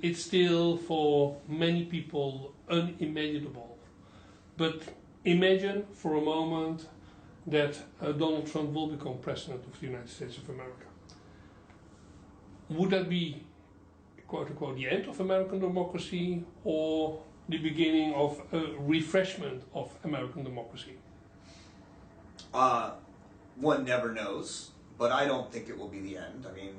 it's still for many people unimaginable. But imagine for a moment that Donald Trump will become president of the United States of America. Would that be, quote unquote, the end of American democracy or the beginning of a refreshment of American democracy? One never knows, but I don't think it will be the end. I mean,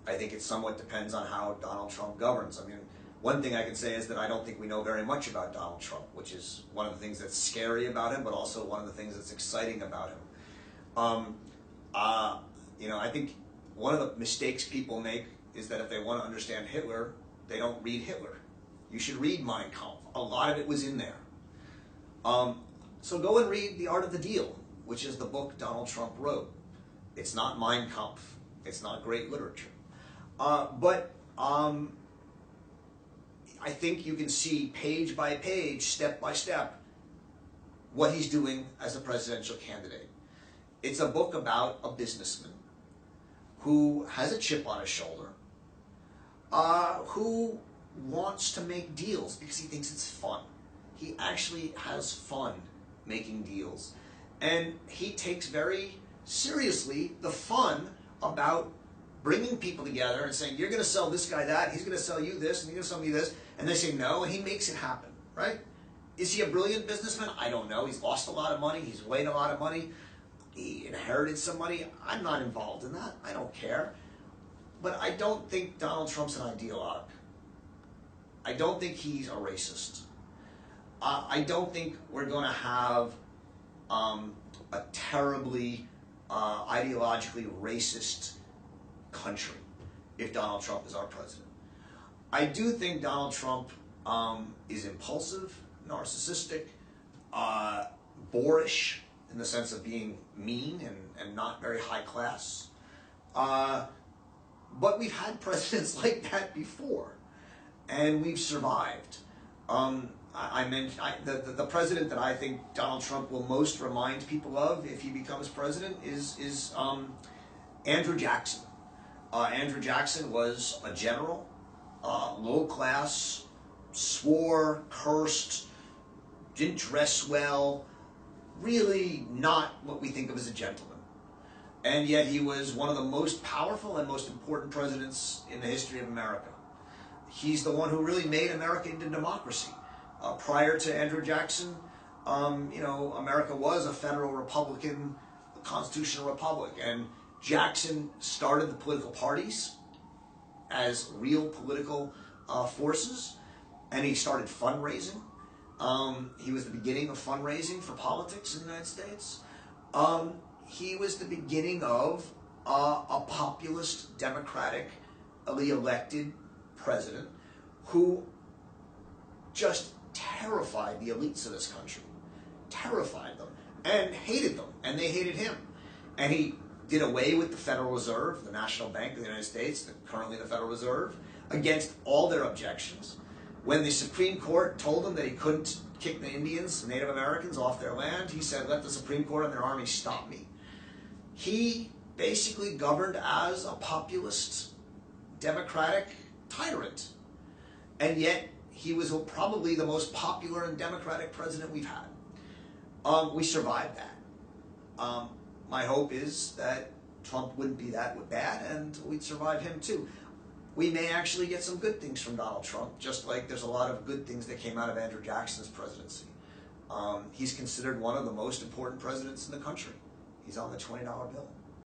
I think it somewhat depends on how Donald Trump governs. I mean, one thing I can say is that I don't think we know very much about Donald Trump, which is one of the things that's scary about him, but also one of the things that's exciting about him. You know, I think one of the mistakes people make is that if they want to understand Hitler, they don't read Hitler. You should read Mein Kampf. A lot of it was in there. So go and read The Art of the Deal, which is the book Donald Trump wrote. It's not Mein Kampf. It's not great literature. But I think you can see page by page, step by step, what he's doing as a presidential candidate. It's a book about a businessman who has a chip on his shoulder, who wants to make deals because he thinks it's fun. He actually has fun making deals. And he takes very seriously the fun about bringing people together and saying, you're going to sell this guy that, he's going to sell you this, and you're going to sell me this. And they say no, and he makes it happen, right? Is he a brilliant businessman? I don't know. He's lost a lot of money. He's made a lot of money. He inherited some money. I'm not involved in that. I don't care. But I don't think Donald Trump's an ideologue. I don't think he's a racist. I don't think we're going to have a terribly ideologically racist country if Donald Trump is our president. I do think Donald Trump is impulsive, narcissistic, boorish in the sense of being mean and not very high class. But we've had presidents like that before, and we've survived. I mentioned the president that I think Donald Trump will most remind people of if he becomes president is Andrew Jackson. Andrew Jackson was a general, low class, swore, cursed, didn't dress well, really not what we think of as a gentleman. And yet he was one of the most powerful and most important presidents in the history of America. He's the one who really made America into democracy. Prior to Andrew Jackson, you know, America was a federal republican, constitutional republic, and Jackson started the political parties as real political forces, and he started fundraising. He was the beginning of fundraising for politics in the United States. He was the beginning of a populist, democratically elected president who just terrified the elites of this country, terrified them, and hated them, and they hated him. And he did away with the Federal Reserve, the National Bank of the United States, currently the Federal Reserve, against all their objections. When the Supreme Court told him that he couldn't kick the Indians, Native Americans, off their land, he said, let the Supreme Court and their army stop me. He basically governed as a populist, democratic tyrant. And yet, he was probably the most popular and democratic president we've had. We survived that. My hope is that Trump wouldn't be that bad and we'd survive him too. We may actually get some good things from Donald Trump, just like there's a lot of good things that came out of Andrew Jackson's presidency. He's considered one of the most important presidents in the country. He's on the $20 bill.